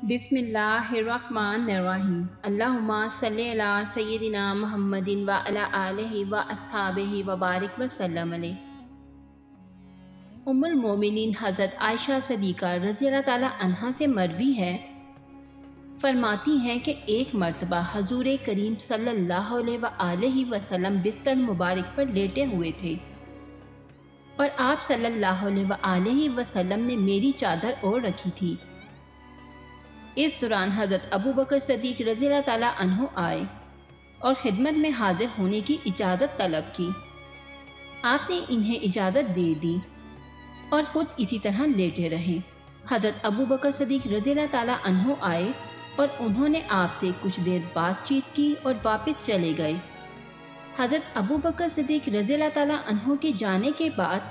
बिस्मिल्लाहिर्रहमानिर्रहीम। अल्लाहुम्मा सल्लि अला सय्यिदिना मुहम्मदिन व अला आलिहि व अस्हाबिहि व बारिक व सल्लम अलैहि। उम्मुल मोमिनीन हज़रत आयशा सदीक़ा रज़ी अल्लाह ताला अन्हा से मरवी है, फरमाती हैं कि एक मर्तबा हजूर करीम सल्लल्लाहु अलैहि वसल्लम बिस्तर मुबारक पर लेटे हुए थे और आप सल्लल्लाहु अलैहि वसल्लम ने मेरी चादर ओढ़ रखी थी। इस दौरान हज़रत अबू बकर सदीक़ रज़ी अल्लाह ताला अन्हु आए और खिदमत में हाजिर होने की इजाज़त तलब की। आपने इन्हें इजाज़त दे दी और खुद इसी तरह लेटे रहे। हज़रत अबू बकर सदीक़ रज़ी अल्लाह ताला अन्हु आए और उन्होंने आपसे कुछ देर बातचीत की और वापस चले गए। हज़रत अबू बकर सदीक़ रज़ी अल्लाह ताला अन्हु के जाने के बाद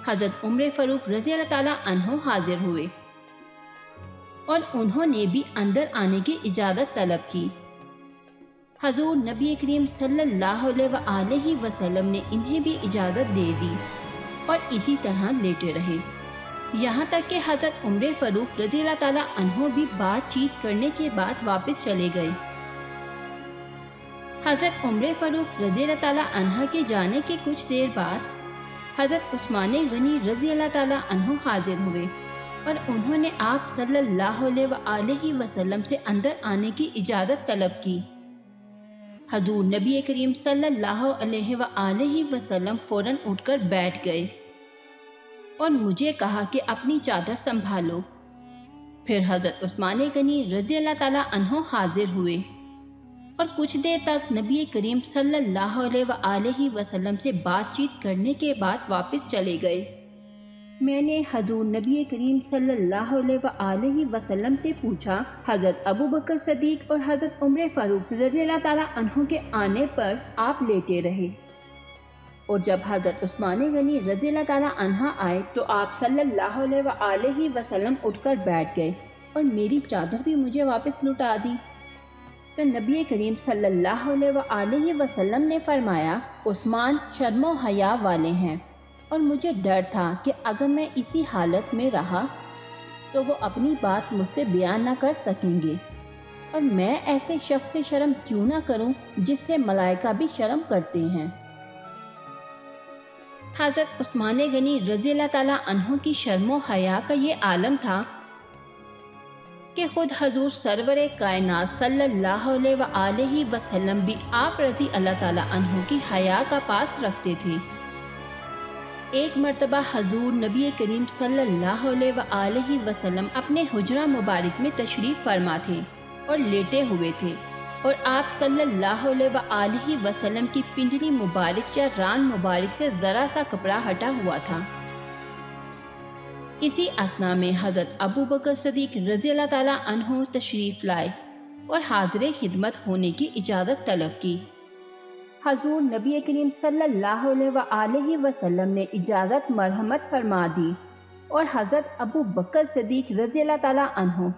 हज़रत उमर फ़ारूक रज़ी अल्लाह ताला अन्हु हाजिर हुए और उन्होंने भी अंदर आने की इजाज़त तलब की। हजूर नबी करीम सल्लल्लाहु अलैहि वसल्लम ने इन्हें भी इजाज़त दे दी और इसी तरह लेटे रहे, यहाँ तक कि हज़रत उमर फ़ारूक रज़ी अल्लाह ताला अन्हु भी बातचीत करने के बाद वापस चले गए। हज़रत उमर फ़ारूक रज़ी अल्लाह ताला अन्हा के जाने के कुछ देर बाद हज़रत उस्मान गनी रज़ी अल्लाह ताला अन्हु हाजिर हुए और उन्होंने आप सल्लल्लाहु अलैहि वसल्लम से अंदर आने की इजाज़त तलब की। हजूर नबी करीम सल्लल्लाहु अलैहि वसल्लम फ़ौरन उठकर बैठ गए और मुझे कहा कि अपनी चादर संभालो। फिर हज़रत उस्मान गनी रज़ी अल्लाह ताला अन्हु हाजिर हुए और कुछ देर तक नबी करीम सल्लल्लाहु अलैहि वसल्लम से बातचीत करने के बाद वापस चले गए। मैंने हजूर नबी करीम सल्लल्लाहु अलैहि वसल्लम से पूछा, हज़रत अबू बकर सदीक़ और हज़रत उमर फ़ारूक रज़ी अल्लाह ताला अन्हु के आने पर आप लेटे रहे और जब हज़रत उस्मान गनी रज़ी अल्लाह ताला अन्हा आए तो आप सल्लल्लाहु अलैहि वसल्लम उठकर बैठ गए और मेरी चादर भी मुझे वापस लुटा दी। तो नबी करीम सल्लल्लाहु अलैहि वसल्लम ने फरमाया, उस्मान शर्मो हया वाले हैं और मुझे डर था कि अगर मैं इसी हालत में रहा तो वो अपनी बात मुझसे बयान ना कर सकेंगे और मैं ऐसे शख्स से शर्म क्यों ना करूं जिससे मलाइका भी शर्म करते हैं। हज़रत उस्मान गनी रज़ी अल्लाह ताला अन्हु की शर्मो हया का ये आलम था कि खुद हजूर सरवरे कायनात सल्लल्लाहु अलैहि वसल्लम भी आप रज़ी अल्लाह ताला अन्हु की हया का पास रखते थे। एक मर्तबा हजूर नबी करीम सल्लल्लाहु अलैहि वसल्लम अपने हुजरा मुबारक में तशरीफ़ फरमा थे और लेटे हुए थे और आप सल्लल्लाहु अलैहि वसल्लम की पिंडली मुबारक या रान मुबारक से ज़रा सा कपड़ा हटा हुआ था। इसी असना में हज़रत अबू बकर सदीक़ रज़ी अल्लाह ताला अन्हु तशरीफ़ लाए और हाज़िर खिदमत होने की इजाज़त तलब की। हजूर नबी करीम सल्लल्लाहु अलैहि वसल्लम ने इजाज़त मरहमत फरमा दी और हज़रत अबू बकर सदीक़ रज़ी अल्लाह ताला अन्हु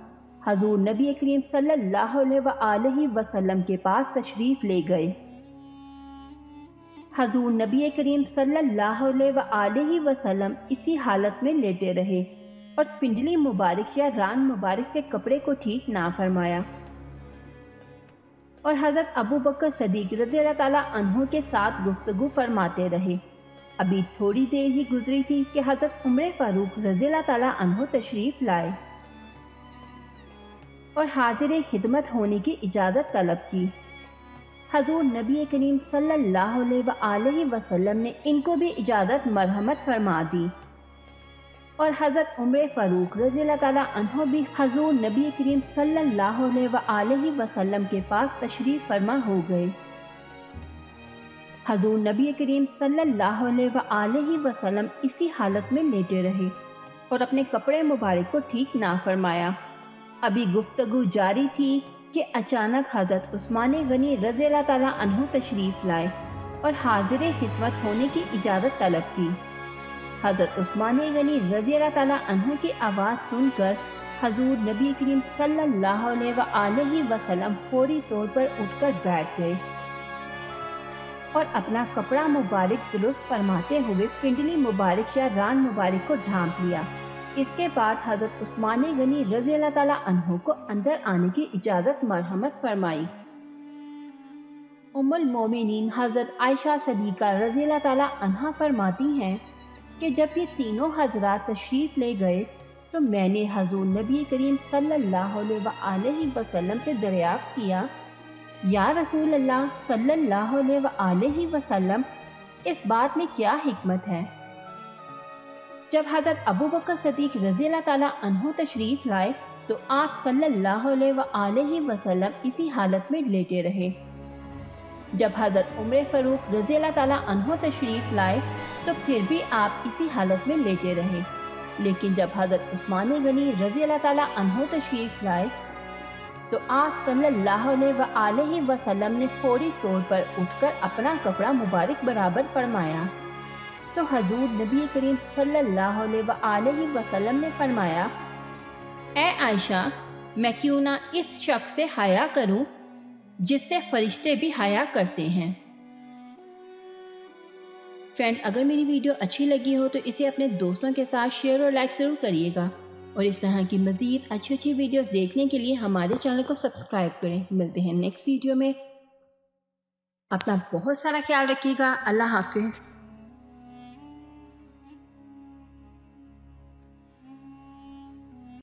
हजूर नबी करीम सल्लल्लाहु अलैहि वसल्लम के पास तशरीफ़ ले गए। हजूर नबी करीम सल्लल्लाहु अलैहि वसल्लम इसी हालत में लेटे रहे और पिंडली मुबारक या रान मुबारक के कपड़े को ठीक ना फरमाया और हज़रत अबू बकर सदीक़ रज़ी अल्लाह ताला अन्हु के साथ गुफ्तगू फरमाते रहे। अभी थोड़ी देर ही गुजरी थी कि हज़रत उमर फ़ारूक रज़ी अल्लाह ताला अन्हु तशरीफ़ लाए और हाजिर खिदमत होने की इजाज़त तलब की। हजूर नबी करीम सल्लल्लाहु अलैहि वसल्लम ने इनको भी इजाज़त मरहमत फरमा दी और हज़रत उमर फ़ारूक रज़ी अल्लाह ताला अन्हु भी हजूर नबी करीम सल्लल्लाहु अलैहि वसल्लम के पास तशरीफ़ फरमा हो गए। हजूर नबी करीम सल्लल्लाहु अलैहि वसल्लम इसी हालत में लेटे रहे और अपने कपड़े मुबारक को ठीक ना फरमाया। अभी गुफ्तगू जारी थी कि अचानक हज़रत उस्मान गनी रज़ी अल्लाह ताला अन्हु तशरीफ़ लाए और हाजिर खिदमत होने की इजाज़त तलब की। हज़रत उस्मान गनी रज़ी अल्लाह ताला अन्हु की आवाज़ सुनकर हजूर नबी करीम सल्लल्लाहु अलैहि वसल्लम फौरी तौर पर उठकर बैठ गए और अपना कपड़ा मुबारक दुरुस्त फरमाते हुए पिंडली मुबारक या रान मुबारक को ढांप लिया। اس کے بعد حضرت عثمان غنی رضی اللہ تعالیٰ عنہ کو اندر آنے کی اجازت مرحمت فرمائی۔ ام المومنین حضرت عائشہ صدیقہ رضی اللہ تعالیٰ عنہ فرماتی ہیں کہ جب یہ تینوں حضرات تشریف لے گئے تو میں نے حضور نبی کریم صلی اللہ علیہ وآلہ وسلم سے دریافت کیا، یا رسول اللہ صلی اللہ علیہ وآلہ وسلم، اس بات میں کیا حکمت ہے؟ جب حضرت ابو بکر صدیق رضی اللہ تعالیٰ عنہ تشریف لائے تو آپ صلی اللہ علیہ وآلہ وسلم اسی حالت میں لیٹے رہے۔ جب حضرت عمر فاروق رضی اللہ تعالیٰ عنہ تشریف لائے تو پھر بھی آپ اسی حالت میں لیٹے رہے، لیکن جب حضرت عثمان غنی رضی اللہ تعالیٰ عنہ تشریف لائے تو آپ صلی اللہ علیہ وآلہ وسلم نے فوری طور پر اٹھ کر اپنا کپڑا مبارک برابر فرمایا تو حضور نبی کریم صلی اللہ علیہ وآلہ وسلم نے فرمایا، اے عائشہ، میں کیوں نہ اس شخص سے حیا کروں جس سے فرشتے بھی حیا کرتے ہیں۔ فرینڈ، اگر میری ویڈیو اچھی لگی ہو تو اسے اپنے دوستوں کے ساتھ شیئر اور لائک ضرور کریے گا، اور اس طرح کی مزید اچھی ویڈیوز دیکھنے کے لیے ہمارے چینل کو سبسکرائب کریں۔ ملتے ہیں نیکسٹ ویڈیو میں، اپنا بہت سارا خیال رکھیے گا۔ اللہ حافظ۔